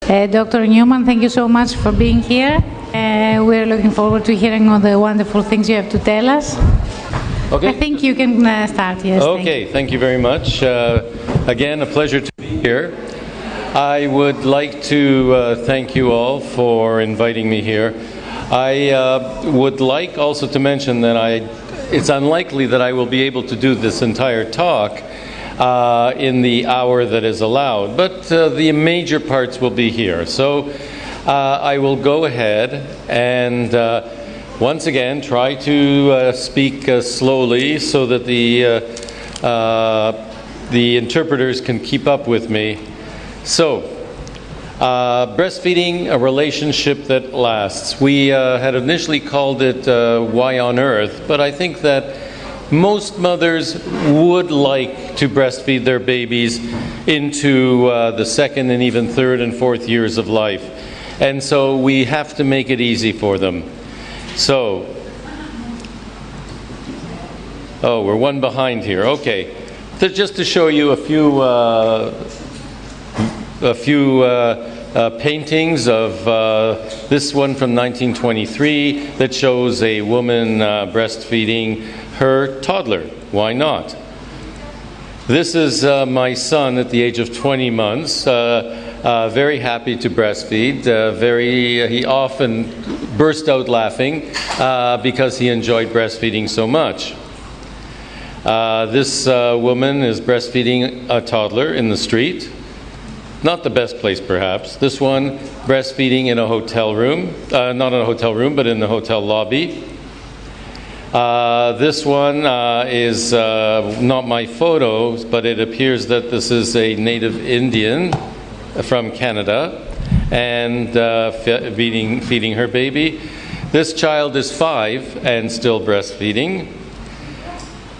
Dr. Newman, thank you so much for being here. We're looking forward to hearing all the wonderful things you have to tell us. Okay. I think you can start, yes. Okay, thank you very much. Again, a pleasure to be here. I would like to thank you all for inviting me here. I would like also to mention that it's unlikely that I will be able to do this entire talk in the hour that is allowed, but the major parts will be here. So I will go ahead and once again try to speak slowly so that the interpreters can keep up with me. So, breastfeeding, a relationship that lasts. We had initially called it Why on Earth, but I think that most mothers would like to breastfeed their babies into the second and even third and fourth years of life. And so we have to make it easy for them. So, we're one behind here. Okay. Just to show you a few paintings of this one from 1923 that shows a woman breastfeeding her toddler. Why not? This is my son at the age of 20 months, very happy to breastfeed. He often burst out laughing because he enjoyed breastfeeding so much. This woman is breastfeeding a toddler in the street. Not the best place, perhaps. This one breastfeeding in a hotel room. Not in a hotel room, but in the hotel lobby. This one is not my photo, but it appears that this is a native Indian from Canada and feeding her baby. This child is 5 and still breastfeeding.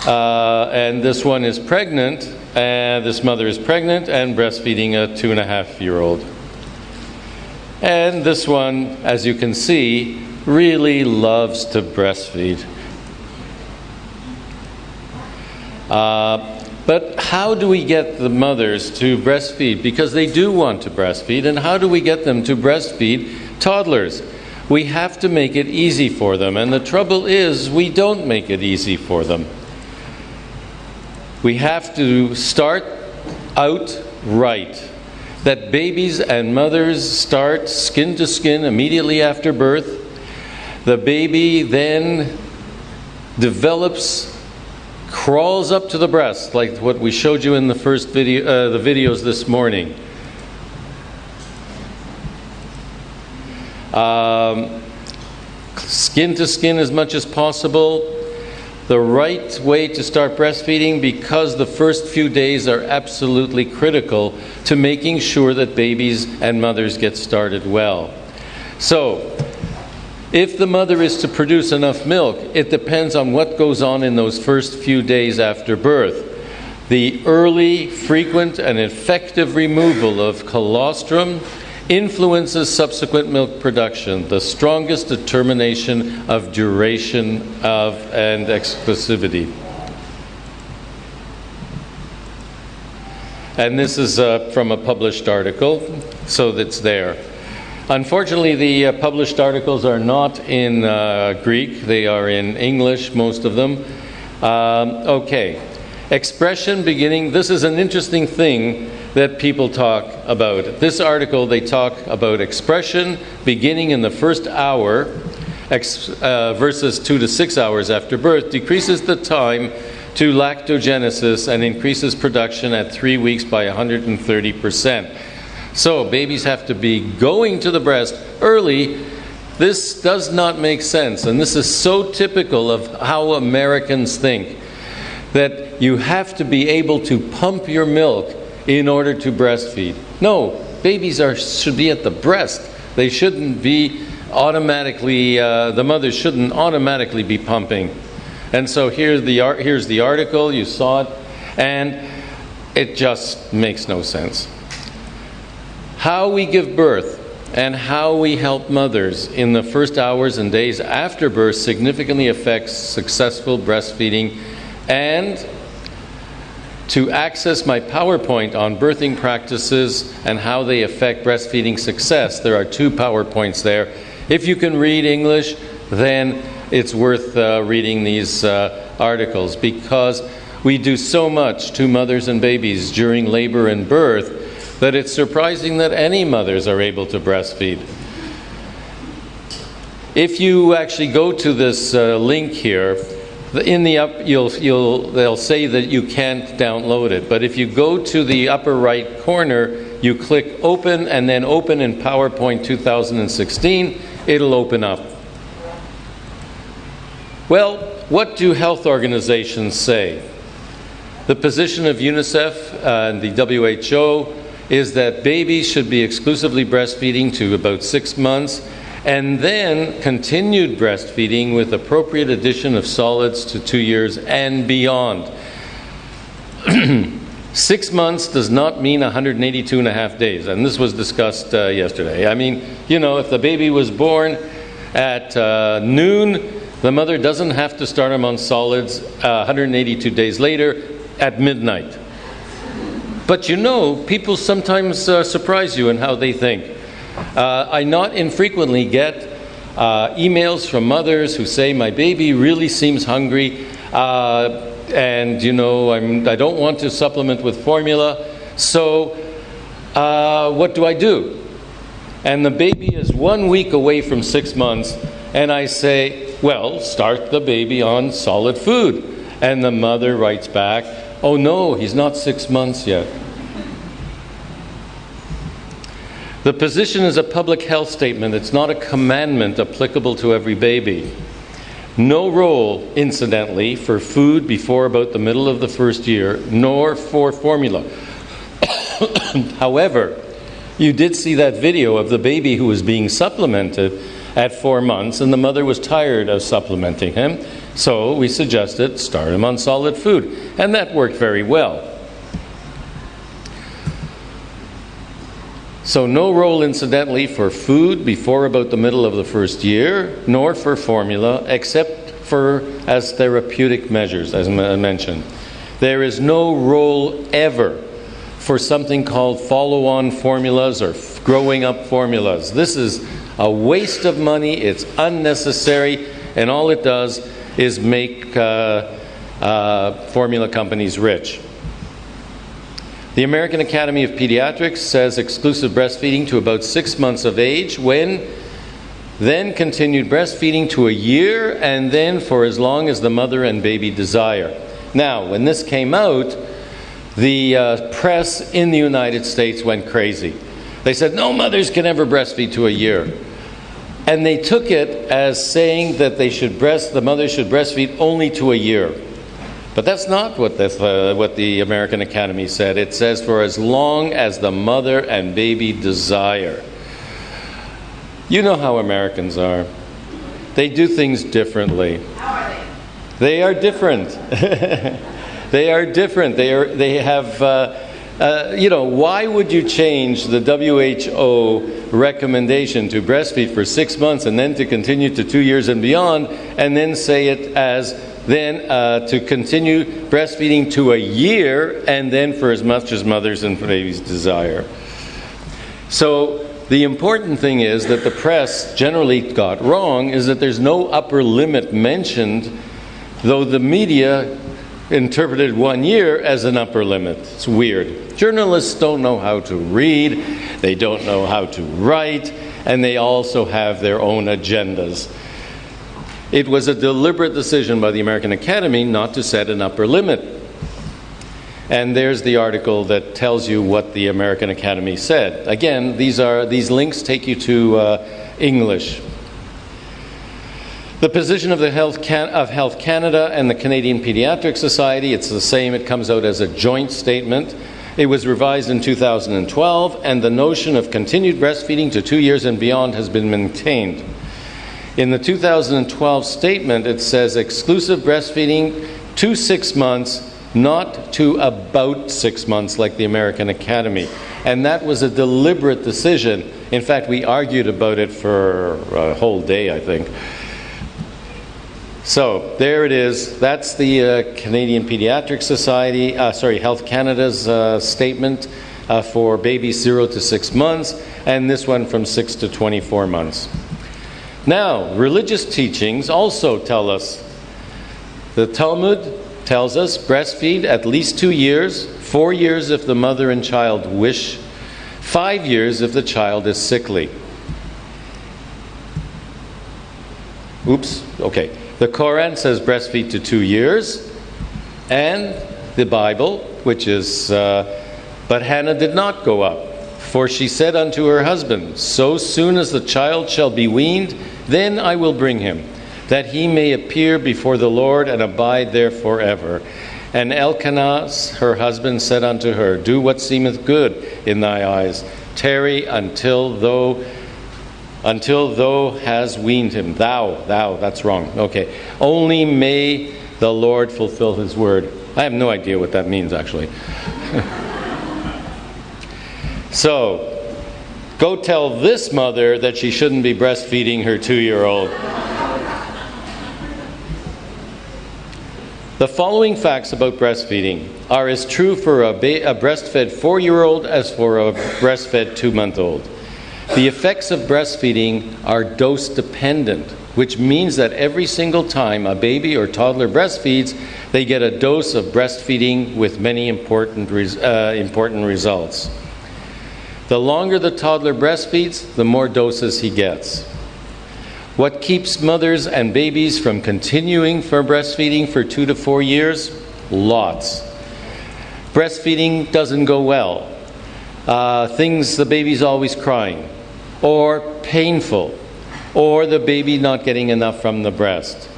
And this one is pregnant. This mother is pregnant and breastfeeding a 2.5-year-old. And this one, as you can see, really loves to breastfeed. But how do we get the mothers to breastfeed? Because they do want to breastfeed. And how do we get them to breastfeed toddlers? We have to make it easy for them. And the trouble is, we don't make it easy for them. We have to start out right. That babies and mothers start skin to skin immediately after birth. The baby then develops, crawls up to the breast, like what we showed you in the first video, the videos this morning. Skin to skin as much as possible. The right way to start breastfeeding, because the first few days are absolutely critical to making sure that babies and mothers get started well. So, if the mother is to produce enough milk, it depends on what goes on in those first few days after birth. The early, frequent, and effective removal of colostrum influences subsequent milk production, the strongest determination of duration and exclusivity. And this is from a published article, so that's there. Unfortunately, the published articles are not in Greek. They are in English, most of them. Okay. Expression beginning. This is an interesting thing that people talk about. This article, they talk about expression beginning in the first hour versus 2 to 6 hours after birth, decreases the time to lactogenesis and increases production at 3 weeks by 130%. So babies have to be going to the breast early. This does not make sense, and this is so typical of how Americans think, that you have to be able to pump your milk in order to breastfeed. No, babies should be at the breast. They shouldn't be automatically, the mothers shouldn't automatically be pumping. And so here's the article, you saw it, and it just makes no sense. How we give birth and how we help mothers in the first hours and days after birth significantly affects successful breastfeeding and to access my PowerPoint on birthing practices and how they affect breastfeeding success. There are 2 PowerPoints there. If you can read English, then it's worth reading these articles, because we do so much to mothers and babies during labor and birth that it's surprising that any mothers are able to breastfeed. If you actually go to this link here, in the they'll say that you can't download it, but if you go to the upper right corner, you click open and then open in PowerPoint 2016, it'll open up. Well, what do health organizations say? The position of UNICEF and the WHO is that babies should be exclusively breastfeeding to about 6 months, and then continued breastfeeding with appropriate addition of solids to 2 years and beyond. 6 months does not mean 182 and a half days, and this was discussed yesterday. I mean, you know, if the baby was born at noon, the mother doesn't have to start him on solids 182 days later at midnight. But you know, people sometimes surprise you in how they think. I not infrequently get emails from mothers who say, my baby really seems hungry, and you know, I don't want to supplement with formula, so what do I do? And the baby is 1 week away from 6 months, and I say, well, start the baby on solid food. And the mother writes back, oh no, he's not 6 months yet. The position is a public health statement. It's not a commandment applicable to every baby. No role, incidentally, for food before about the middle of the first year, nor for formula. However, you did see that video of the baby who was being supplemented at 4 months, and the mother was tired of supplementing him, so we suggested start him on solid food, and that worked very well. So no role, incidentally, for food before about the middle of the first year, nor for formula, except for as therapeutic measures, as I mentioned. There is no role ever for something called follow-on formulas or growing up formulas. This is a waste of money, it's unnecessary, and all it does is make formula companies rich. The American Academy of Pediatrics says exclusive breastfeeding to about 6 months of age, then continued breastfeeding to a year, and then for as long as the mother and baby desire. Now, when this came out, the press in the United States went crazy. They said, no mothers can ever breastfeed to a year. And they took it as saying that the mother should breastfeed only to a year. But that's not what the American Academy said. It says for as long as the mother and baby desire. You know how Americans are. They do things differently. How are they? They are different. They are different. They have, why would you change the WHO recommendation to breastfeed for 6 months and then to continue to 2 years and beyond, and then say it as to continue breastfeeding to a year, and then for as much as mothers and babies desire. So the important thing is that the press generally got wrong is that there's no upper limit mentioned, though the media interpreted 1 year as an upper limit. It's weird. Journalists don't know how to read, they don't know how to write, and they also have their own agendas. It was a deliberate decision by the American Academy not to set an upper limit. And there's the article that tells you what the American Academy said. Again, these links take you to English. The position of Health Canada and the Canadian Pediatric Society, it's the same. It comes out as a joint statement. It was revised in 2012, and the notion of continued breastfeeding to 2 years and beyond has been maintained. In the 2012 statement, it says exclusive breastfeeding to 6 months, not to about 6 months like the American Academy. And that was a deliberate decision. In fact, we argued about it for a whole day, I think. So there it is. That's the Canadian Pediatric Society, Health Canada's statement for babies 0 to 6 months, and this one from 6 to 24 months. Now, religious teachings also tell us, the Talmud tells us, breastfeed at least 2 years, 4 years if the mother and child wish, 5 years if the child is sickly. Oops, okay. The Quran says breastfeed to 2 years, and the Bible, which is, but Hannah did not go up, for she said unto her husband, so soon as the child shall be weaned, then I will bring him, that he may appear before the Lord and abide there forever. And Elkanah, her husband, said unto her, do what seemeth good in thy eyes. Tarry until thou hast weaned him. Thou, that's wrong. Okay. Only may the Lord fulfill his word. I have no idea what that means, actually. So, go tell this mother that she shouldn't be breastfeeding her 2-year-old. The following facts about breastfeeding are as true for a breastfed 4-year-old as for a breastfed 2-month-old. The effects of breastfeeding are dose dependent, which means that every single time a baby or toddler breastfeeds, they get a dose of breastfeeding with many important results. The longer the toddler breastfeeds, the more doses he gets. What keeps mothers and babies from continuing for breastfeeding for 2 to 4 years? Lots. Breastfeeding doesn't go well. The baby's always crying, or painful, or the baby not getting enough from the breast.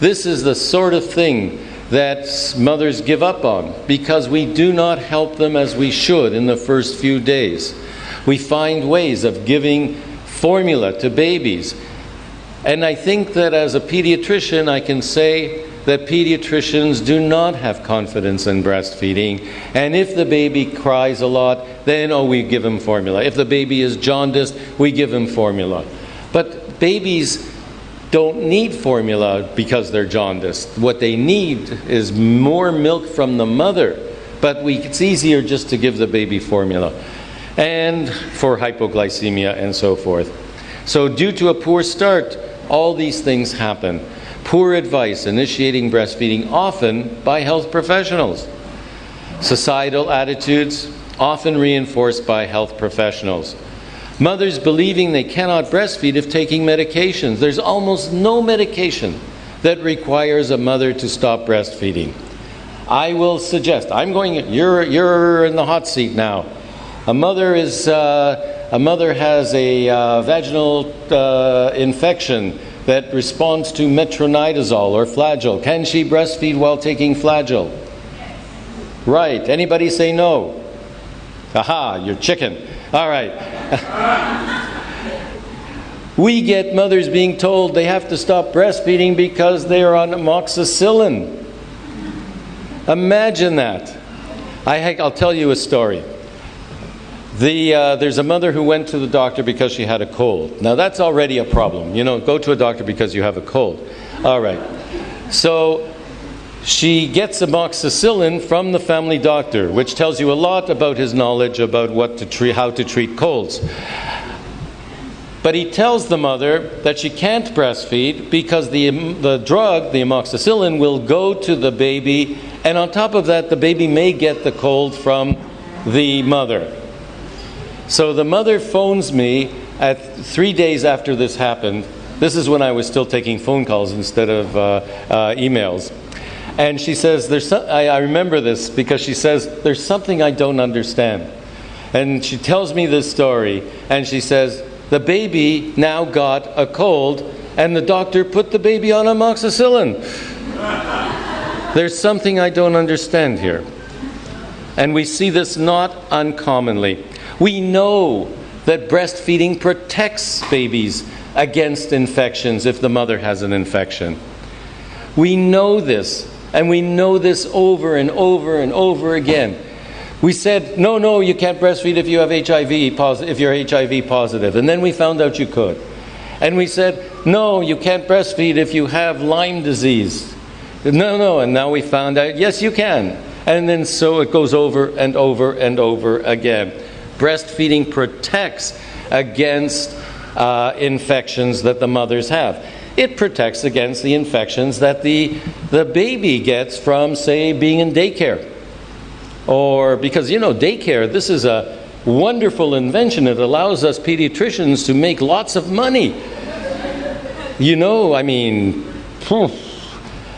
This is the sort of thing that mothers give up on because we do not help them as we should in the first few days. We find ways of giving formula to babies. And I think that as a pediatrician, I can say that pediatricians do not have confidence in breastfeeding. And if the baby cries a lot, then, we give him formula. If the baby is jaundiced, we give him formula. But babies don't need formula because they're jaundiced. What they need is more milk from the mother. But it's easier just to give the baby formula. And for hypoglycemia and so forth. So due to a poor start, all these things happen. Poor advice initiating breastfeeding, often by health professionals. Societal attitudes, often reinforced by health professionals. Mothers believing they cannot breastfeed if taking medications. There's almost no medication that requires a mother to stop breastfeeding. I will suggest, you're in the hot seat now. A mother has a vaginal infection that responds to metronidazole or Flagyl. Can she breastfeed while taking Flagyl? Right. Anybody say no? Aha, you're chicken. All right. We get mothers being told they have to stop breastfeeding because they are on amoxicillin. Imagine that. I'll tell you a story. There's a mother who went to the doctor because she had a cold. Now that's already a problem. Go to a doctor because you have a cold. All right. So she gets amoxicillin from the family doctor, which tells you a lot about his knowledge about how to treat colds. But he tells the mother that she can't breastfeed because the drug, the amoxicillin, will go to the baby, and on top of that, the baby may get the cold from the mother. So the mother phones me at 3 days after this happened. This is when I was still taking phone calls instead of emails. And she says, I remember this because she says, there's something I don't understand. And she tells me this story, and she says, the baby now got a cold, and the doctor put the baby on amoxicillin. There's something I don't understand here. And we see this not uncommonly. We know that breastfeeding protects babies against infections if the mother has an infection. We know this, and we know this over and over and over again. We said, no, you can't breastfeed if you have HIV if you're HIV positive, and then we found out you could. And we said, no, you can't breastfeed if you have Lyme disease. No, and now we found out, yes, you can. And then so it goes over and over and over again. Breastfeeding protects against infections that the mothers have. It protects against the infections that the baby gets from, say, being in daycare. Or because, daycare, this is a wonderful invention. It allows us pediatricians to make lots of money.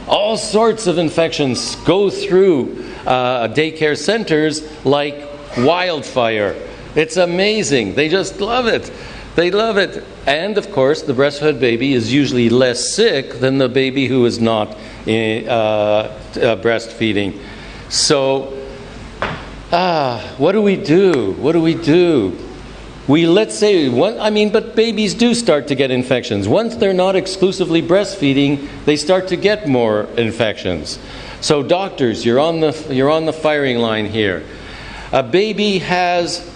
All sorts of infections go through daycare centers like wildfire. It's amazing. They just love it. They love it. And, of course, the breastfed baby is usually less sick than the baby who is not breastfeeding. So, what do we do? What do we do? But babies do start to get infections. Once they're not exclusively breastfeeding, they start to get more infections. So doctors, you're on the firing line here. A baby has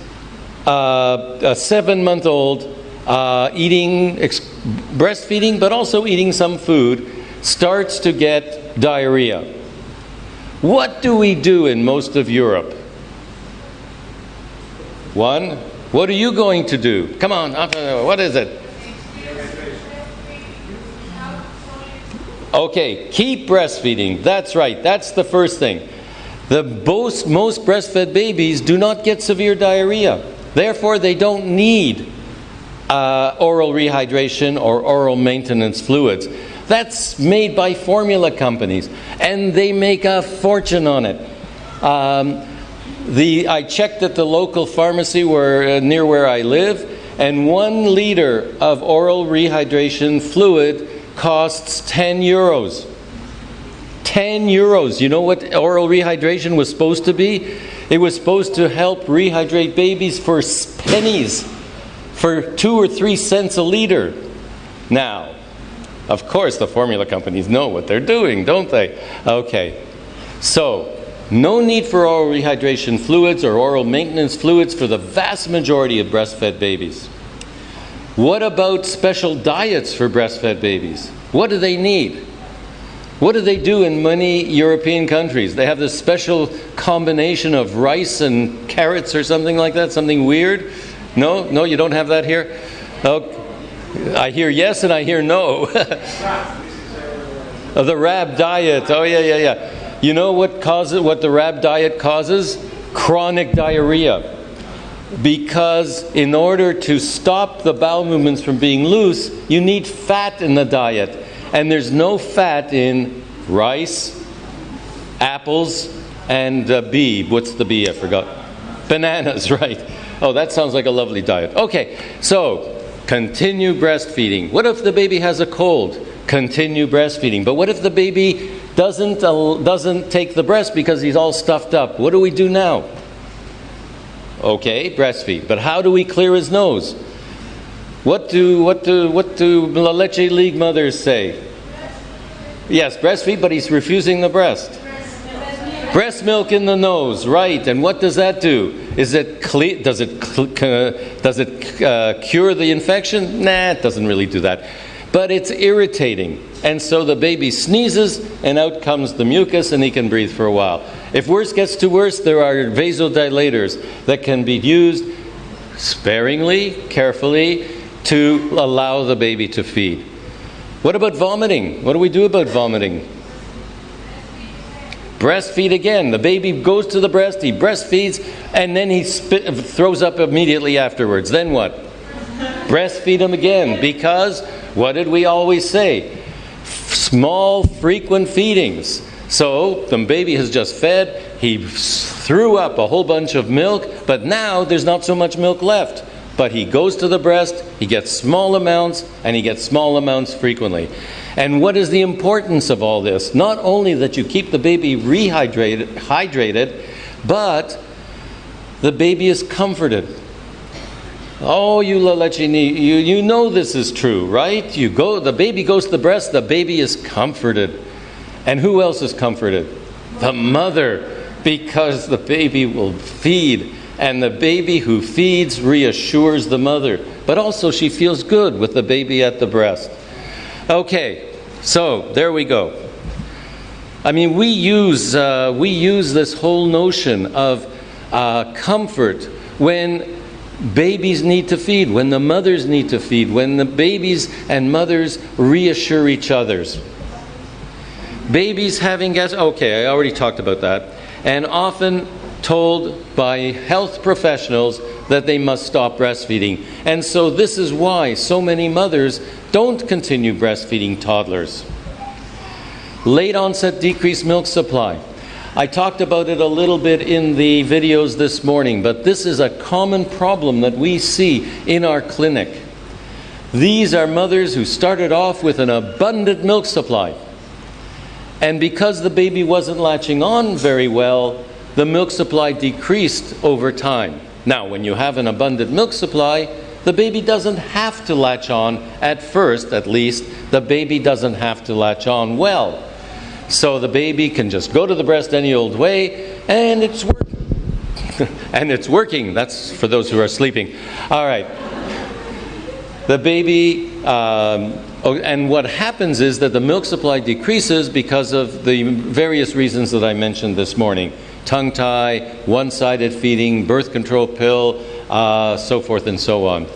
a 7-month-old breastfeeding, but also eating some food, starts to get diarrhea. What do we do in most of Europe? One, what are you going to do? Come on, what is it? Okay, keep breastfeeding. That's right, that's the first thing. Most breastfed babies do not get severe diarrhea. Therefore, they don't need oral rehydration or oral maintenance fluids. That's made by formula companies, and they make a fortune on it. I checked at the local pharmacy near where I live, and 1 liter of oral rehydration fluid costs 10 euros. 10 euros. You know what oral rehydration was supposed to be? It was supposed to help rehydrate babies for pennies, for 2 or 3 cents a liter. Now, of course, the formula companies know what they're doing, don't they? Okay. So, no need for oral rehydration fluids or oral maintenance fluids for the vast majority of breastfed babies. What about special diets for breastfed babies? What do they need? What do they do in many European countries? They have this special combination of rice and carrots or something like that, something weird? No, you don't have that here? Oh, I hear yes and I hear no. The RAB diet. Oh, yeah. You know what the RAB diet causes? Chronic diarrhea. Because in order to stop the bowel movements from being loose, you need fat in the diet. And there's no fat in rice, apples, and B. What's the B? I forgot. Bananas, right. Oh, that sounds like a lovely diet. Okay, so continue breastfeeding. What if the baby has a cold? Continue breastfeeding. But what if the baby doesn't take the breast because he's all stuffed up? What do we do now? Okay, breastfeed. But how do we clear his nose? What do the Leche League mothers say? Yes, breastfeed, but he's refusing the breast. Breast milk in the nose, right? And what does that do? Does it cure the infection? Nah, it doesn't really do that. But it's irritating. And so the baby sneezes, and out comes the mucus, and he can breathe for a while. If worse gets to worse, there are vasodilators that can be used sparingly, carefully, to allow the baby to feed. What about vomiting? What do we do about vomiting? Breastfeed again. The baby goes to the breast, he breastfeeds, and then he throws up immediately afterwards. Then what? Breastfeed him again, because what did we always say? Small, frequent feedings. So the baby has just fed, he threw up a whole bunch of milk, but now there's not so much milk left. But he goes to the breast, he gets small amounts, and he gets small amounts frequently. And what is the importance of all this? Not only that you keep the baby hydrated, but the baby is comforted. Oh, you Lelechini, you know this is true, right? The baby goes to the breast, the baby is comforted. And who else is comforted? The mother, because the baby will feed and the baby who feeds reassures the mother. But also she feels good with the baby at the breast. Okay, so there we go. I mean, we use this whole notion of comfort when babies need to feed, when the mothers need to feed, when the babies and mothers reassure each other. Babies having gas, okay, I already talked about that, and often told by health professionals that they must stop breastfeeding. And so this is why so many mothers don't continue breastfeeding toddlers. Late onset decreased milk supply. I talked about it a little bit in the videos this morning, but this is a common problem that we see in our clinic. These are mothers who started off with an abundant milk supply. And because the baby wasn't latching on very well, the milk supply decreased over time. Now, when you have an abundant milk supply, the baby doesn't have to latch on at first, at least. The baby doesn't have to latch on well. So the baby can just go to the breast any old way, and it's working. And it's working. That's for those who are sleeping. All right. The baby, and what happens is that the milk supply decreases because of the various reasons that I mentioned this morning. Tongue tie, one-sided feeding, birth control pill, so forth and so on.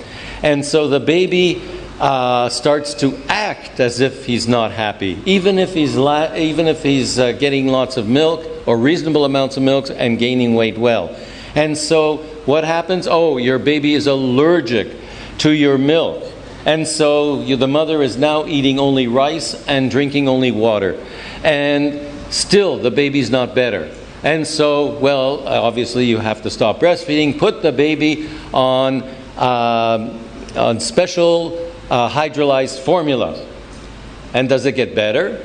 And so the baby starts to act as if he's not happy, even if he's getting lots of milk or reasonable amounts of milk and gaining weight well. And so what happens? Oh, your baby is allergic to your milk. And so the mother is now eating only rice and drinking only water. And still the baby's not better. And so, well, obviously you have to stop breastfeeding, put the baby on special hydrolyzed formula. And does it get better?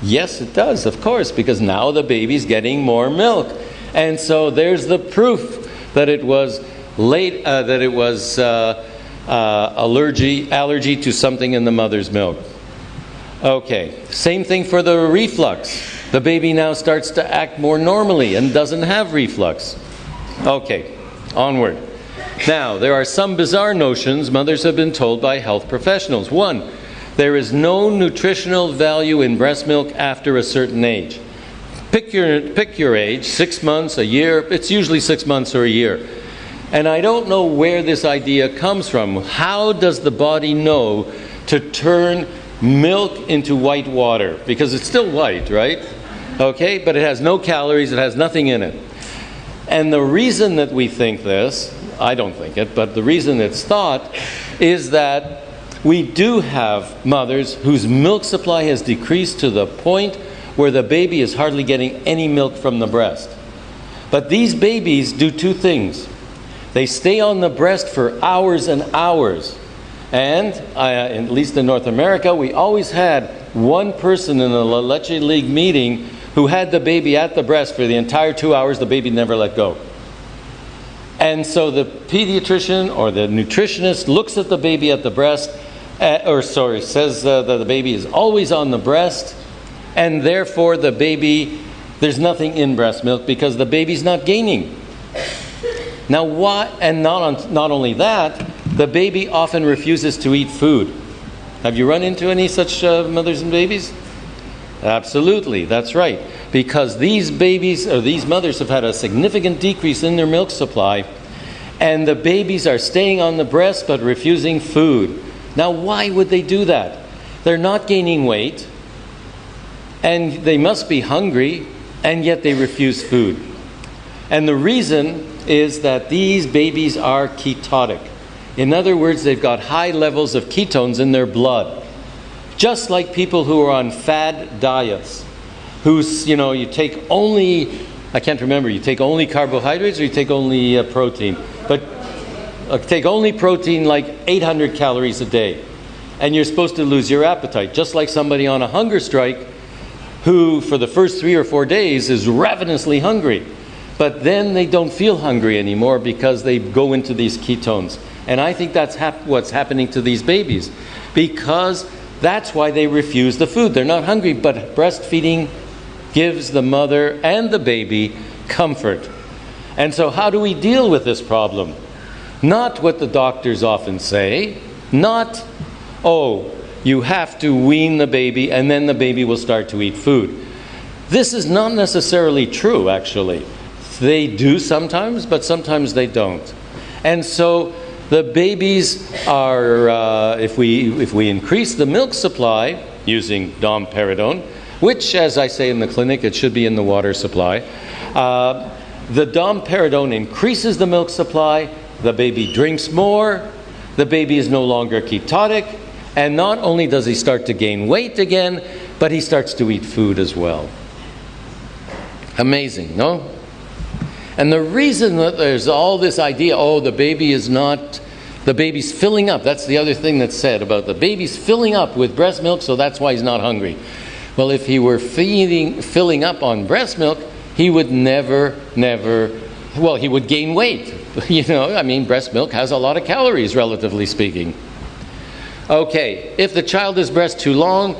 Yes, it does, of course, because now the baby's getting more milk. And so there's the proof that it was allergy to something in the mother's milk. Okay, same thing for the reflux. The baby now starts to act more normally and doesn't have reflux. Okay, onward. Now, there are some bizarre notions mothers have been told by health professionals. One, there is no nutritional value in breast milk after a certain age. Pick your age, 6 months, a year. It's usually 6 months or a year. And I don't know where this idea comes from. How does the body know to turn milk into white water? Because it's still white, right? Okay, but it has no calories, it has nothing in it. And the reason that we think this, I don't think it, but the reason it's thought is that we do have mothers whose milk supply has decreased to the point where the baby is hardly getting any milk from the breast. But these babies do two things. They stay on the breast for hours and hours. And, at least in North America, we always had one person in the Leche League meeting who had the baby at the breast for the entire 2 hours. The baby never let go. And so the pediatrician or the nutritionist looks at the baby at the breast, says that the baby is always on the breast, and therefore the baby, there's nothing in breast milk because the baby's not gaining. Now why? And not only that, the baby often refuses to eat food. Have you run into any such mothers and babies? Absolutely, that's right. Because these babies, or these mothers, have had a significant decrease in their milk supply, and the babies are staying on the breast but refusing food. Now why would they do that? They're not gaining weight, and they must be hungry, and yet they refuse food. And the reason is that these babies are ketotic. In other words, they've got high levels of ketones in their blood. Just like people who are on fad diets, you take only, I can't remember, you take only carbohydrates or you take only protein. But take only protein, like 800 calories a day. And you're supposed to lose your appetite. Just like somebody on a hunger strike who, for the first 3 or 4 days, is ravenously hungry. But then they don't feel hungry anymore because they go into these ketones. And I think that's what's happening to these babies. Because that's why they refuse the food. They're not hungry, but breastfeeding gives the mother and the baby comfort. And so how do we deal with this problem? Not what the doctors often say, not, oh, you have to wean the baby and then the baby will start to eat food. This is not necessarily true, actually. They do sometimes, but sometimes they don't. And so the babies are, if we increase the milk supply using domperidone, which, as I say in the clinic, it should be in the water supply, the domperidone increases the milk supply, the baby drinks more, the baby is no longer ketotic, and not only does he start to gain weight again, but he starts to eat food as well. Amazing, no? And the reason that there's all this idea, oh, the baby's filling up. That's the other thing that's said about the baby's filling up with breast milk, so that's why he's not hungry. Well, if he were filling up on breast milk, he would never, he would gain weight. Breast milk has a lot of calories, relatively speaking. Okay, if the child is breast too long,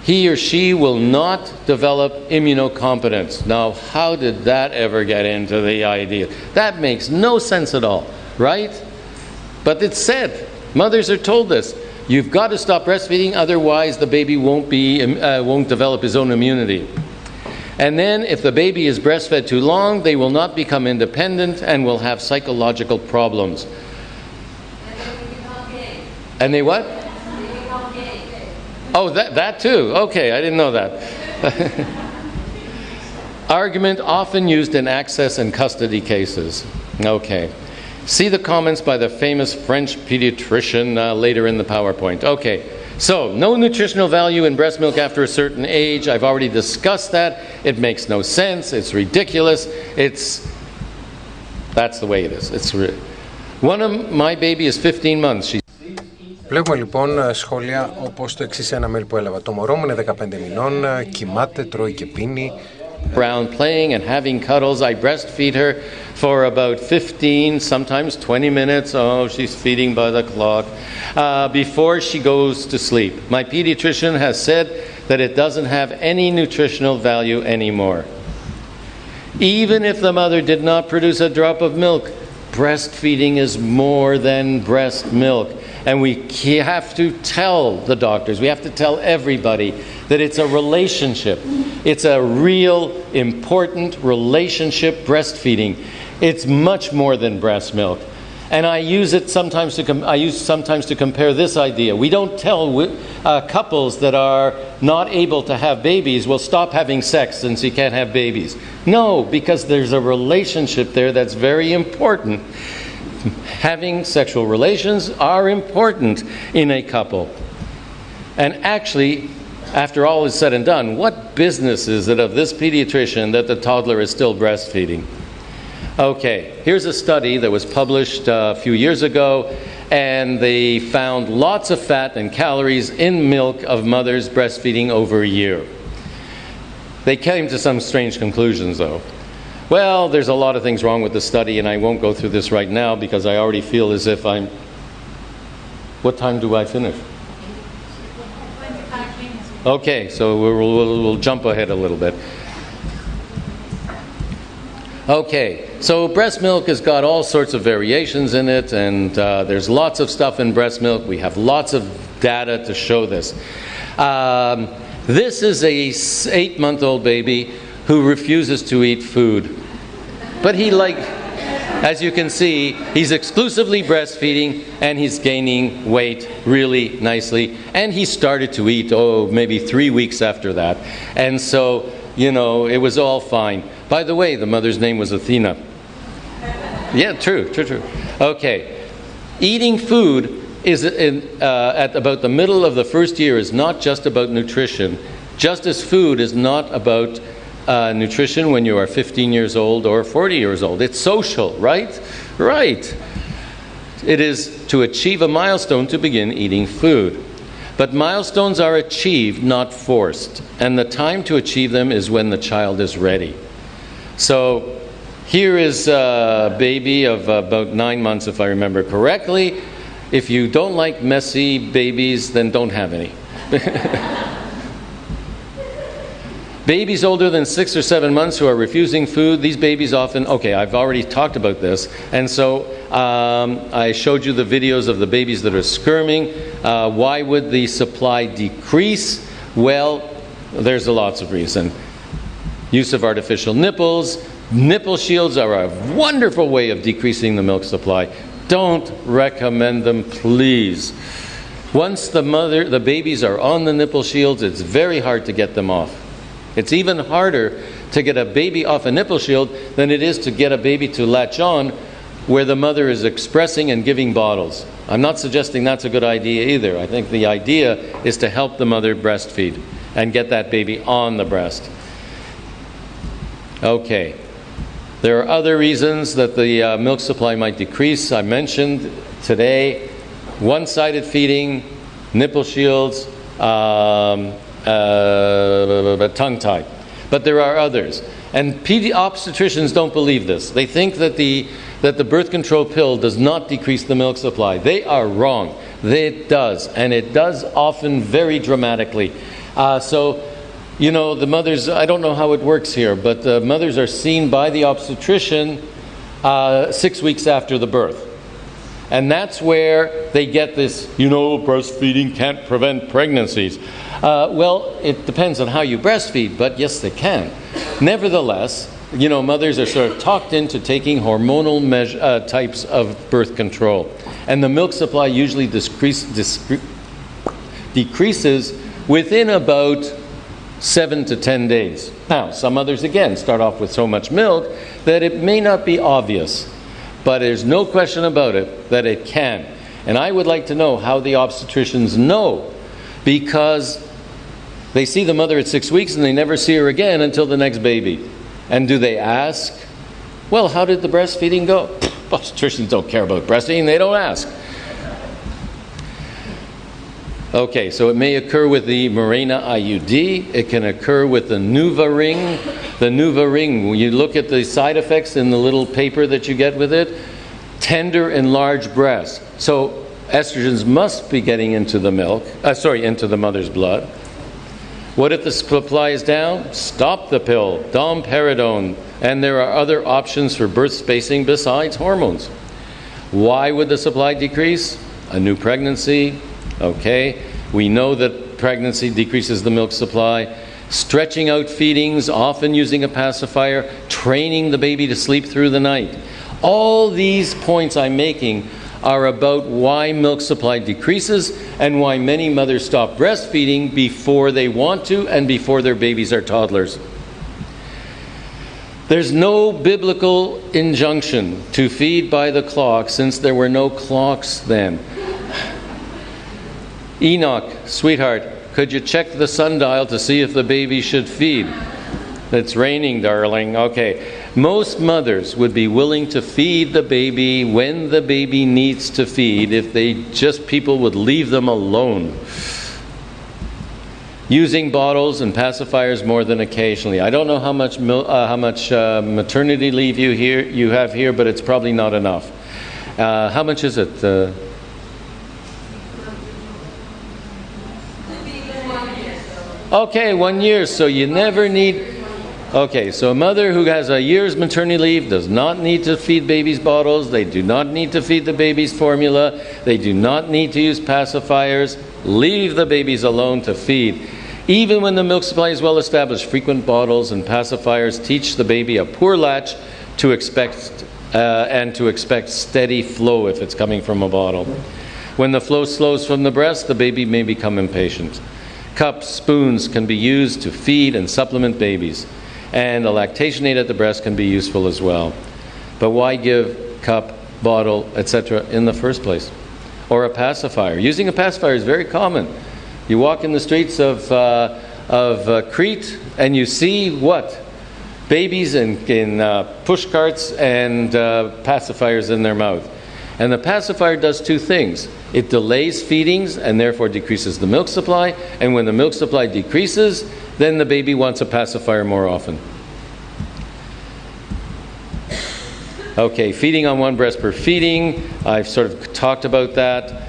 he or she will not develop immunocompetence. Now, how did that ever get into the idea? That makes no sense at all, right? But it's said. Mothers are told this. You've got to stop breastfeeding, otherwise the baby won't develop his own immunity. And then, if the baby is breastfed too long, they will not become independent and will have psychological problems. And they what? Oh, that too. Okay, I didn't know that. Argument often used in access and custody cases. Okay. See the comments by the famous French pediatrician later in the PowerPoint. Okay. So, no nutritional value in breast milk after a certain age. I've already discussed that. It makes no sense. It's ridiculous. That's the way it is. One of my baby is 15 months. Βλέπουμε λοιπόν σχόλια όπως το εξής ένα mail που έλαβα. Το μωρό μου είναι 15 μηνών, κοιμάται, τρώει και πίνει. Around playing and having cuddles. I breastfeed her for about 15, sometimes 20 minutes. Oh, she's feeding by the clock. Before she goes to sleep. My pediatrician has said that it doesn't have any nutritional value anymore. Even if the mother did not produce a drop of milk, breastfeeding is more than breast milk. And we have to tell the doctors, we have to tell everybody that it's a relationship. It's a real important relationship, breastfeeding. It's much more than breast milk. And I use it sometimes to compare this idea. We don't tell couples that are not able to have babies, well, stop having sex since you can't have babies. No, because there's a relationship there that's very important. Having sexual relations are important in a couple. And actually, after all is said and done, what business is it of this pediatrician that the toddler is still breastfeeding? Okay, here's a study that was published a few years ago, and they found lots of fat and calories in milk of mothers breastfeeding over a year. They came to some strange conclusions, though. Well, there's a lot of things wrong with the study, and I won't go through this right now because I already feel as if I'm... What time do I finish? 25 minutes. Okay, so we'll jump ahead a little bit. Okay, so breast milk has got all sorts of variations in it, and there's lots of stuff in breast milk. We have lots of data to show this. This is a 8-month-old baby who refuses to eat food. But as you can see, he's exclusively breastfeeding and he's gaining weight really nicely. And he started to eat, maybe 3 weeks after that. And so, it was all fine. By the way, the mother's name was Athena. Yeah, true. Okay. Eating food is at about the middle of the first year is not just about nutrition. Just as food is not about nutrition when you are 15 years old or 40 years old. It's social, right? Right. It is to achieve a milestone to begin eating food. But milestones are achieved, not forced. And the time to achieve them is when the child is ready. So here is a baby of about 9 months, if I remember correctly. If you don't like messy babies, then don't have any. Babies older than 6 or 7 months who are refusing food, these babies often, okay, I've already talked about this, and so I showed you the videos of the babies that are skirming. Why would the supply decrease? Well, there's lots of reasons. Use of artificial nipples. Nipple shields are a wonderful way of decreasing the milk supply. Don't recommend them, please. Once the babies are on the nipple shields, it's very hard to get them off. It's even harder to get a baby off a nipple shield than it is to get a baby to latch on where the mother is expressing and giving bottles. I'm not suggesting that's a good idea either. I think the idea is to help the mother breastfeed and get that baby on the breast. Okay. There are other reasons that the milk supply might decrease. I mentioned today one-sided feeding, nipple shields, tongue-tied. But there are others. And obstetricians don't believe this. They think that the birth control pill does not decrease the milk supply. They are wrong. It does. And it does often very dramatically. You know, the mothers, I don't know how it works here, but the mothers are seen by the obstetrician 6 weeks after the birth. And that's where they get this, you know, breastfeeding can't prevent pregnancies. Well, it depends on how you breastfeed, but yes, they can. Nevertheless, you know, mothers are sort of talked into taking hormonal types of birth control. And the milk supply usually decreases within about 7 to 10 days. Now, some mothers, again, start off with so much milk that it may not be obvious. But there's no question about it that it can. And I would like to know how the obstetricians know, because they see the mother at 6 weeks and they never see her again until the next baby. And do they ask, well, how did the breastfeeding go? Obstetricians don't care about breastfeeding, they don't ask. Okay, so it may occur with the Mirena IUD. It can occur with the Nuva ring. The Nuva ring, when you look at the side effects in the little paper that you get with it, tender and large breasts. So estrogens must be getting into the milk, into the mother's blood. What if the supply is down? Stop the pill, domperidone, and there are other options for birth spacing besides hormones. Why would the supply decrease? A new pregnancy. Okay, we know that pregnancy decreases the milk supply. Stretching out feedings, often using a pacifier, training the baby to sleep through the night. All these points I'm making are about why milk supply decreases and why many mothers stop breastfeeding before they want to and before their babies are toddlers. There's no biblical injunction to feed by the clock, since there were no clocks then. Enoch, sweetheart, could you check the sundial to see if the baby should feed? It's raining, darling. Okay. Most mothers would be willing to feed the baby when the baby needs to feed if people would leave them alone. Using bottles and pacifiers more than occasionally. I don't know how much maternity leave you have here, but it's probably not enough. How much is it? Okay, 1 year, so you never need... Okay, so a mother who has a year's maternity leave does not need to feed babies bottles. They do not need to feed the babies formula. They do not need to use pacifiers. Leave the babies alone to feed. Even when the milk supply is well established, frequent bottles and pacifiers teach the baby a poor latch to expect steady flow if it's coming from a bottle. When the flow slows from the breast, the baby may become impatient. Cups, spoons can be used to feed and supplement babies, and a lactation aid at the breast can be useful as well. But why give cup, bottle, etc. in the first place? Or a pacifier. Using a pacifier is very common. You walk in the streets of Crete and you see what? Babies in push carts and pacifiers in their mouth. And the pacifier does two things. It delays feedings and therefore decreases the milk supply. And when the milk supply decreases, then the baby wants a pacifier more often. Okay, feeding on one breast per feeding. I've sort of talked about that.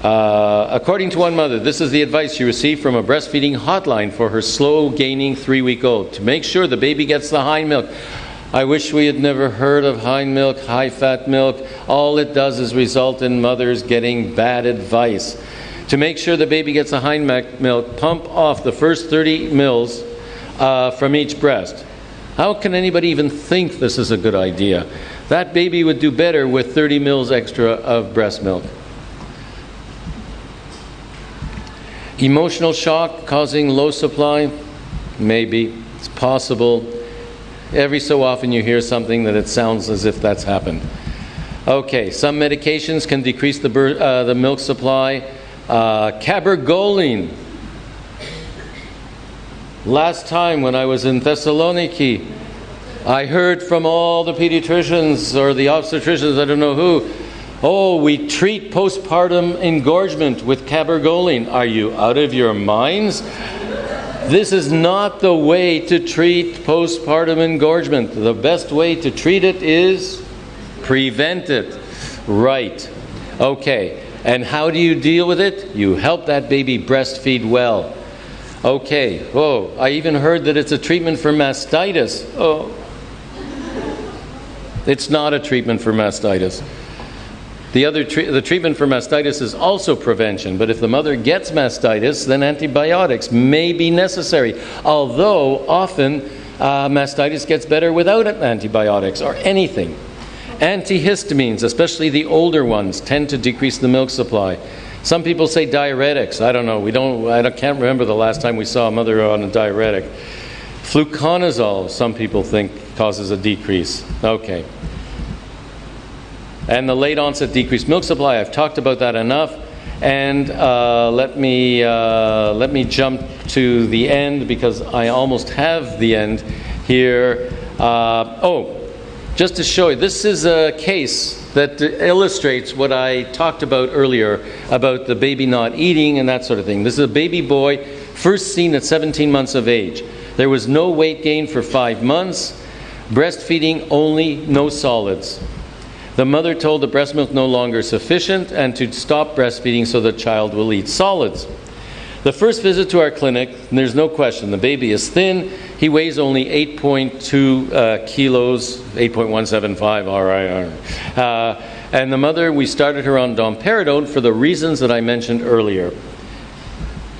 According to one mother, this is the advice she received from a breastfeeding hotline for her slow-gaining 3-week-old. To make sure the baby gets the hind milk. I wish we had never heard of hind milk, high-fat milk. All it does is result in mothers getting bad advice. To make sure the baby gets the hind milk, pump off the first 30 mils from each breast. How can anybody even think this is a good idea? That baby would do better with 30 mils extra of breast milk. Emotional shock causing low supply? Maybe. It's possible. Every so often you hear something that it sounds as if that's happened. Okay, some medications can decrease the milk supply. Cabergoline. Last time when I was in Thessaloniki, I heard from all the pediatricians or the obstetricians, I don't know who, oh, we treat postpartum engorgement with cabergoline. Are you out of your minds? This is not the way to treat postpartum engorgement. The best way to treat it is prevent it. Right. Okay. And how do you deal with it? You help that baby breastfeed well. Okay. Oh, I even heard that it's a treatment for mastitis. Oh. It's not a treatment for mastitis. The treatment for mastitis is also prevention, but if the mother gets mastitis, then antibiotics may be necessary, although often mastitis gets better without antibiotics or anything. Antihistamines, especially the older ones, tend to decrease the milk supply. Some people say diuretics. I don't know. I can't remember the last time we saw a mother on a diuretic. Fluconazole, some people think, causes a decrease. Okay. And the late-onset decreased milk supply, I've talked about that enough. And let me jump to the end, because I almost have the end here. Just to show you, this is a case that illustrates what I talked about earlier about the baby not eating and that sort of thing. This is a baby boy, first seen at 17 months of age. There was no weight gain for 5 months, breastfeeding only, no solids. The mother told the breast milk no longer sufficient and to stop breastfeeding so the child will eat solids. The first visit to our clinic, and there's no question, the baby is thin. He weighs only 8.2 kilos, 8.175, all right. And the mother, we started her on domperidone for the reasons that I mentioned earlier.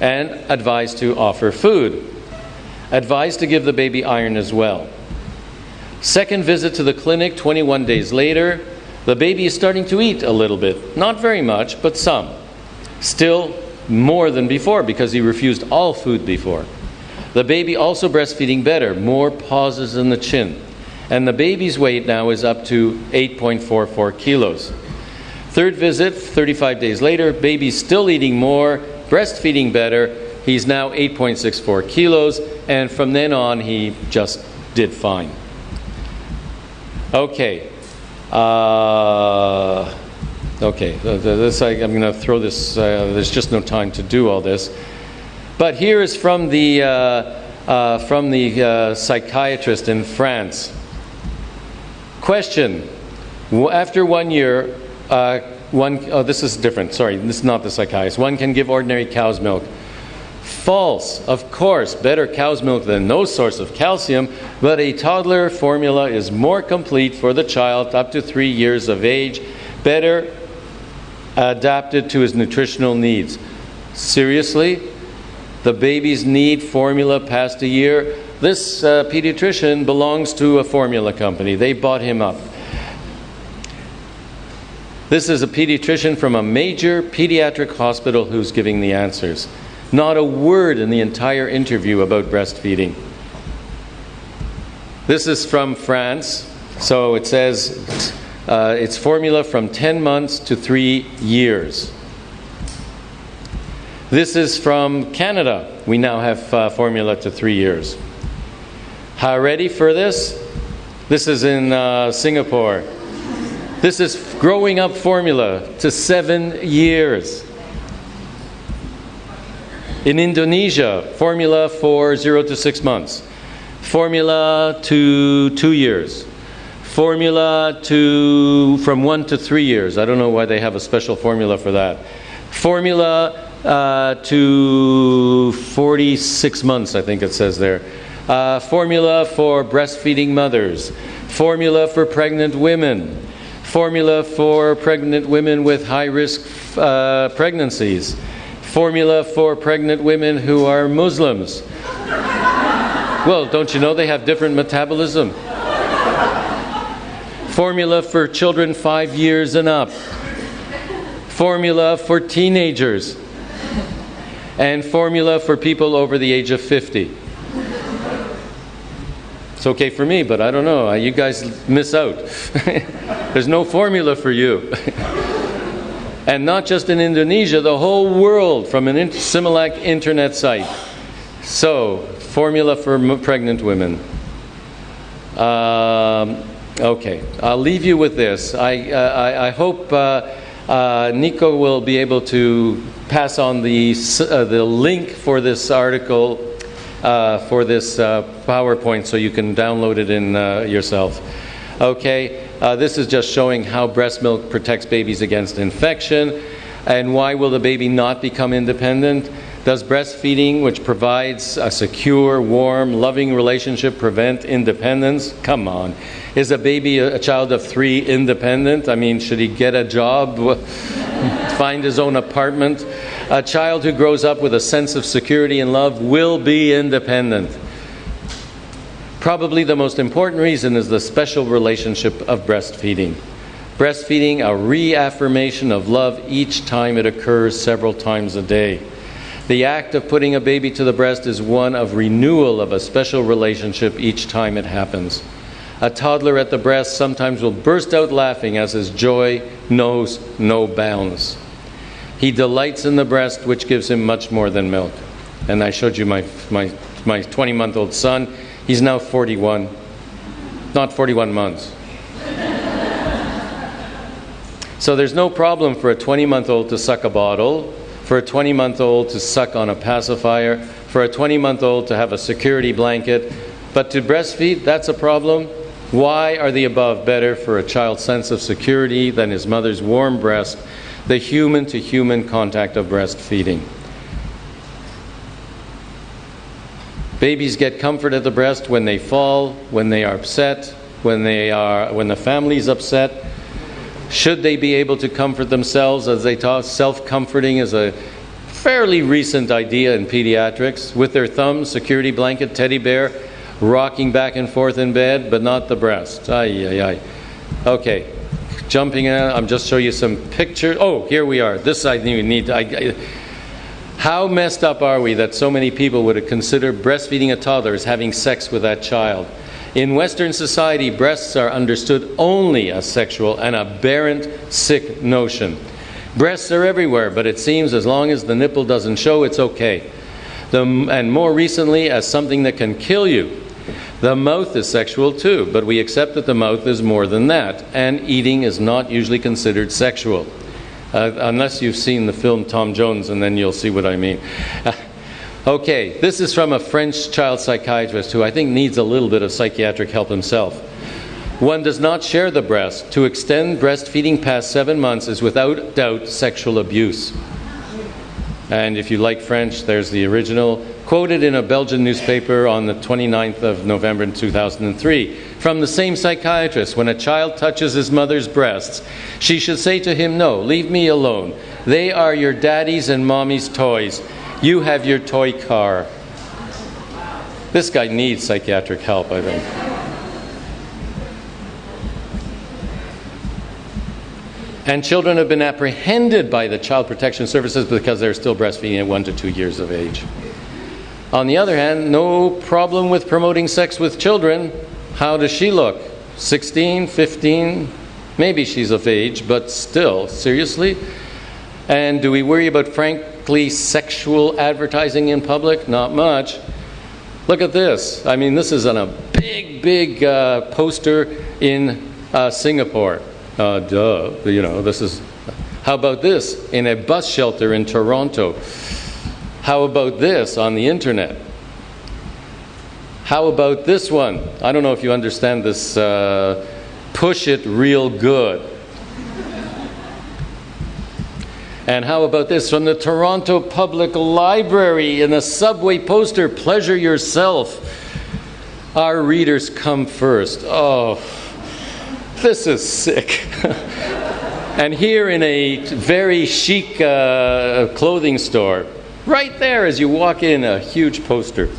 And advised to offer food. Advised to give the baby iron as well. Second visit to the clinic, 21 days later, the baby is starting to eat a little bit. Not very much, but some. Still more than before, because he refused all food before. The baby also breastfeeding better, more pauses in the chin. And the baby's weight now is up to 8.44 kilos. Third visit, 35 days later, baby's still eating more, breastfeeding better. He's now 8.64 kilos, and from then on he just did fine. Okay. I'm going to throw this, there's just no time to do all this. But here is from the psychiatrist in France. Question. After 1 year, this is different. Sorry, this is not the psychiatrist. One can give ordinary cow's milk. False. Of course, better cow's milk than no source of calcium, but a toddler formula is more complete for the child up to 3 years of age, better adapted to his nutritional needs. Seriously? The babies need formula past a year? This pediatrician belongs to a formula company. They bought him up. This is a pediatrician from a major pediatric hospital who's giving the answers. Not a word in the entire interview about breastfeeding. This is from France, so it says it's formula from 10 months to 3 years. This is from Canada. We now have formula to 3 years. How ready for this? This is in Singapore. This is growing up formula to 7 years. In Indonesia, formula for 0 to 6 months. Formula to 2 years. Formula from 1 to 3 years. I don't know why they have a special formula for that. Formula to 46 months, I think it says there. Formula for breastfeeding mothers. Formula for pregnant women. Formula for pregnant women with high-risk pregnancies. Formula for pregnant women who are Muslims. Well, don't you know they have different metabolism? Formula for children 5 years and up. Formula for teenagers. And formula for people over the age of 50. It's okay for me, but I don't know. You guys miss out. There's no formula for you. And not just in Indonesia, the whole world from an Similac internet site. So, formula for pregnant women. Okay, I'll leave you with this. I hope Nico will be able to pass on the link for this article, for this PowerPoint, so you can download it in yourself. Okay, this is just showing how breast milk protects babies against infection, and why will the baby not become independent? Does breastfeeding, which provides a secure, warm, loving relationship, prevent independence? Come on. Is a baby, a child of 3, independent? I mean, should he get a job, find his own apartment? A child who grows up with a sense of security and love will be independent. Probably the most important reason is the special relationship of breastfeeding. Breastfeeding, a reaffirmation of love each time it occurs several times a day. The act of putting a baby to the breast is one of renewal of a special relationship each time it happens. A toddler at the breast sometimes will burst out laughing as his joy knows no bounds. He delights in the breast, which gives him much more than milk. And I showed you my 20-month-old son. He's now 41. Not 41 months. So there's no problem for a 20-month-old to suck a bottle, for a 20-month-old to suck on a pacifier, for a 20-month-old to have a security blanket. But to breastfeed, that's a problem. Why are the above better for a child's sense of security than his mother's warm breast, the human-to-human contact of breastfeeding? Babies get comfort at the breast when they fall, when they are upset, when the family's upset. Should they be able to comfort themselves, as they talk? Self-comforting is a fairly recent idea in pediatrics. With their thumbs, security blanket, teddy bear, rocking back and forth in bed, but not the breast. Okay, jumping in, I'm just showing you some pictures. Oh, here we are. This I need. How messed up are we that so many people would consider breastfeeding a toddler as having sex with that child? In Western society, breasts are understood only as sexual, an aberrant, sick notion. Breasts are everywhere, but it seems as long as the nipple doesn't show, it's okay. And more recently, as something that can kill you. The mouth is sexual too, but we accept that the mouth is more than that, and eating is not usually considered sexual. Unless you've seen the film Tom Jones, and then you'll see what I mean. Okay, this is from a French child psychiatrist who I think needs a little bit of psychiatric help himself. One does not share the breast. To extend breastfeeding past 7 months is without doubt sexual abuse. And if you like French, there's the original, quoted in a Belgian newspaper on the 29th of November in 2003. From the same psychiatrist, when a child touches his mother's breasts, she should say to him, "No, leave me alone. They are your daddy's and mommy's toys. You have your toy car." This guy needs psychiatric help, I think. And children have been apprehended by the Child Protection Services because they're still breastfeeding at 1 to 2 years of age. On the other hand, no problem with promoting sex with children. How does she look? 16, 15? Maybe she's of age, but still, seriously? And do we worry about frankly sexual advertising in public? Not much. Look at this. I mean, this is on a big poster in Singapore. You know, this is... How about this? In a bus shelter in Toronto. How about this on the internet? How about this one? I don't know if you understand this. Push it real good. And how about this from the Toronto Public Library in a subway poster, pleasure yourself. Our readers come first. Oh, this is sick. And here in a very chic clothing store, right there as you walk in, a huge poster.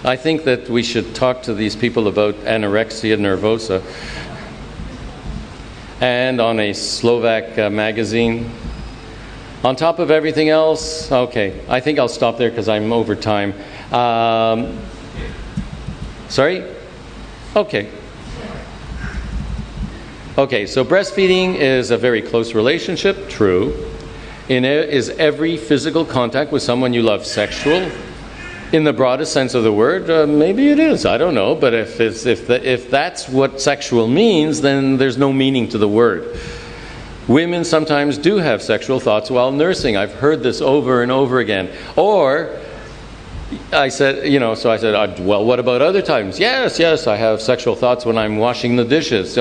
I think that we should talk to these people about anorexia nervosa. And on a Slovak magazine. On top of everything else, okay, I think I'll stop there because I'm over time. Sorry? Okay. Okay, so breastfeeding is a very close relationship, true. Is every physical contact with someone you love sexual? In the broadest sense of the word, maybe it is. I don't know. But if that's what sexual means, then there's no meaning to the word. Women sometimes do have sexual thoughts while nursing. I've heard this over and over again. Or, I said, well, what about other times? Yes, I have sexual thoughts when I'm washing the dishes.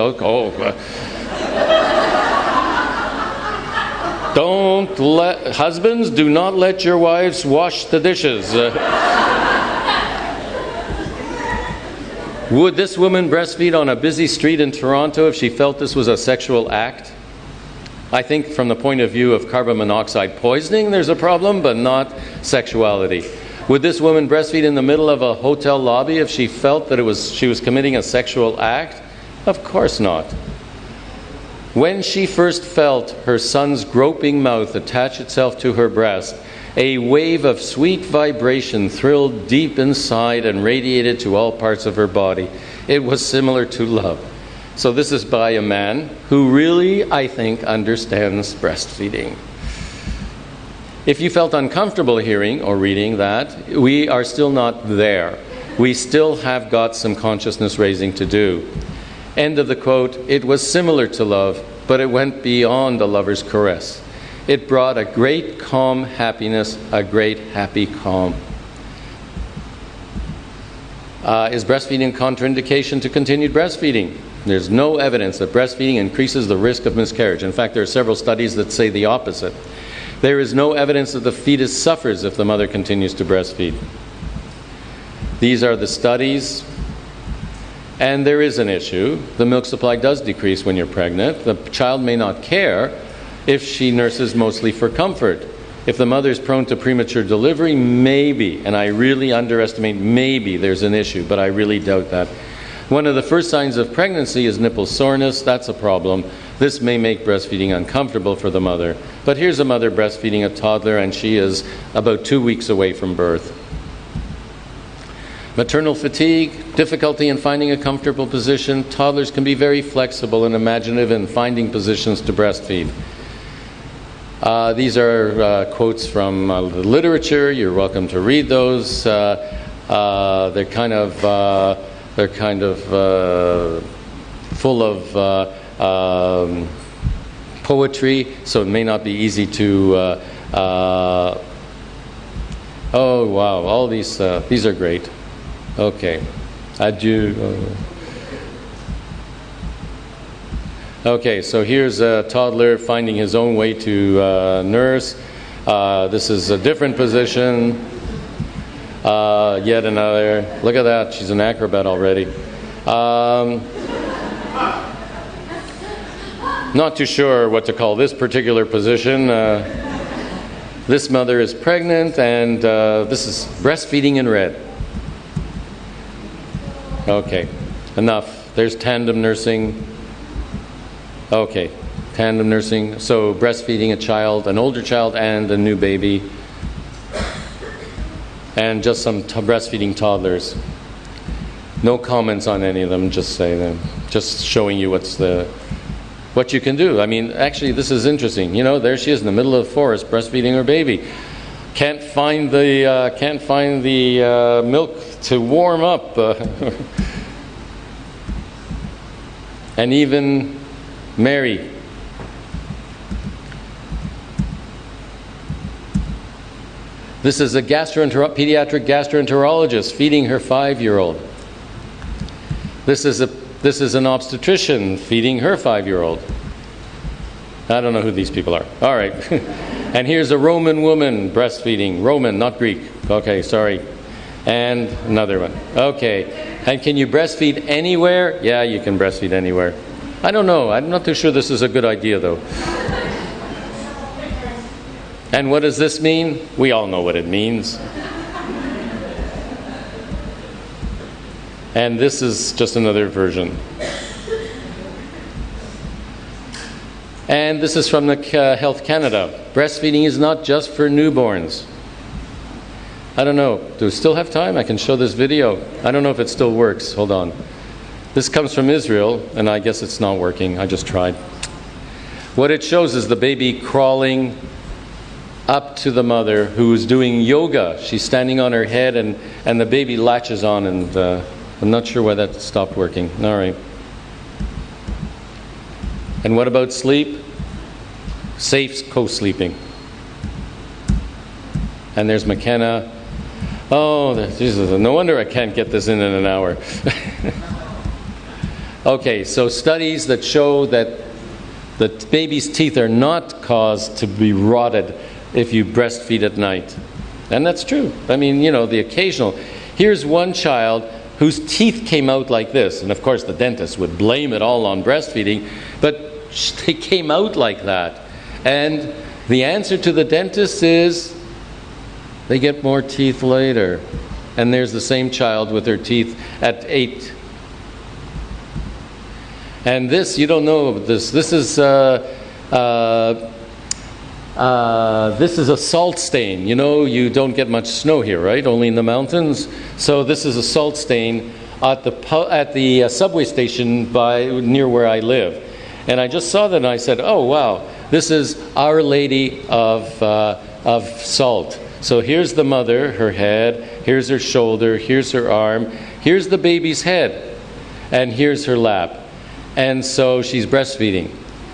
Husbands, do not let your wives wash the dishes. Would this woman breastfeed on a busy street in Toronto if she felt this was a sexual act? I think from the point of view of carbon monoxide poisoning, there's a problem, but not sexuality. Would this woman breastfeed in the middle of a hotel lobby if she felt that she was committing a sexual act? Of course not. When she first felt her son's groping mouth attach itself to her breast, a wave of sweet vibration thrilled deep inside and radiated to all parts of her body. It was similar to love. So this is by a man who really, I think, understands breastfeeding. If you felt uncomfortable hearing or reading that, we are still not there. We still have got some consciousness raising to do. End of the quote. It was similar to love, but it went beyond a lover's caress. It brought a great calm happiness, a great happy calm. Is breastfeeding contraindication to continued breastfeeding? There's no evidence that breastfeeding increases the risk of miscarriage. In fact, there are several studies that say the opposite. There is no evidence that the fetus suffers if the mother continues to breastfeed. These are the studies. And there is an issue. The milk supply does decrease when you're pregnant. The child may not care if she nurses mostly for comfort. If the mother is prone to premature delivery, maybe, and I really underestimate maybe there's an issue, but I really doubt that. One of the first signs of pregnancy is nipple soreness. That's a problem. This may make breastfeeding uncomfortable for the mother. But here's a mother breastfeeding a toddler, and she is about 2 weeks away from birth. Maternal fatigue, difficulty in finding a comfortable position. Toddlers can be very flexible and imaginative in finding positions to breastfeed. These are quotes from the literature. You're welcome to read those. They're kind of full of poetry, so it may not be easy to. Oh wow! All these are great. Okay, adieu. Okay, so here's a toddler finding his own way to nurse. This is a different position. Yet another. Look at that, she's an acrobat already. Not too sure what to call this particular position. This mother is pregnant, and this is breastfeeding in red. Okay, enough. There's tandem nursing. Okay, tandem nursing. So breastfeeding a child, an older child and a new baby. And just some breastfeeding toddlers. No comments on any of them, just say them. Just showing you what you can do. I mean, actually, this is interesting. You know, there she is in the middle of the forest breastfeeding her baby. Can't find the milk to warm up. And even Mary. This is a pediatric gastroenterologist feeding her 5-year-old. This is an obstetrician feeding her 5-year-old. I don't know who these people are. All right. And here's a Roman woman breastfeeding. Roman, not Greek. Okay, sorry. And another one. Okay. And can you breastfeed anywhere? Yeah, you can breastfeed anywhere. I don't know. I'm not too sure this is a good idea, though. And what does this mean? We all know what it means. And this is just another version. And this is from the Health Canada. Breastfeeding is not just for newborns. I don't know. Do we still have time? I can show this video. I don't know if it still works. Hold on. This comes from Israel, and I guess it's not working. I just tried. What it shows is the baby crawling up to the mother who's doing yoga. She's standing on her head, and the baby latches on, and I'm not sure why that stopped working. All right. And what about sleep? Safe co-sleeping. And there's McKenna. Oh, Jesus, no wonder I can't get this in an hour. Okay, so studies that show that the baby's teeth are not caused to be rotted if you breastfeed at night. And that's true. I mean, you know, the occasional. Here's one child whose teeth came out like this. And of course the dentist would blame it all on breastfeeding, but they came out like that. And the answer to the dentist is they get more teeth later. And there's the same child with her teeth at 8. And this, you don't know this. This is a salt stain. You know, you don't get much snow here, right? Only in the mountains. So this is a salt stain at the subway station near where I live. And I just saw that and I said, oh wow, this is Our Lady of Salt. So here's the mother, her head, here's her shoulder, here's her arm, here's the baby's head, and here's her lap. And so she's breastfeeding.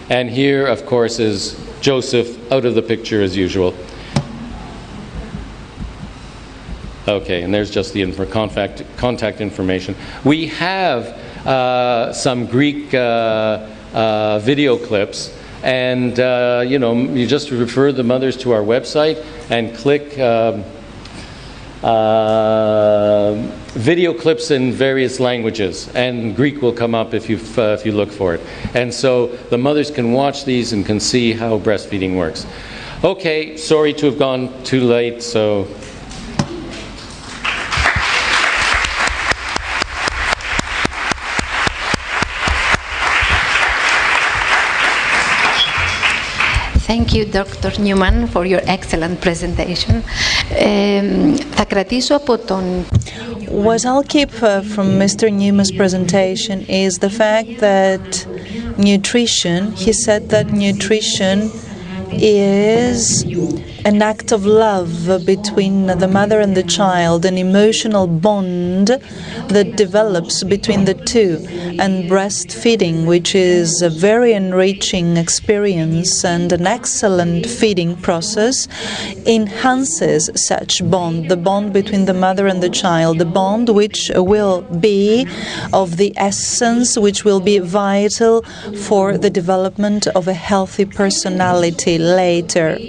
And here, of course, is Joseph out of the picture as usual. Okay, and there's just the contact information. We have some Greek video clips, and you know, you just refer the mothers to our website and click video clips in various languages, and Greek will come up if you look for it. And so the mothers can watch these and can see how breastfeeding works. Okay, sorry to have gone too late, so. Thank you, Dr. Newman, for your excellent presentation. What I'll keep from Mr. Newman's presentation is the fact that nutrition, he said that nutrition is an act of love between the mother and the child, an emotional bond that develops between the two. And breastfeeding, which is a very enriching experience and an excellent feeding process, enhances such bond, the bond between the mother and the child, the bond which will be of the essence, which will be vital for the development of a healthy personality later.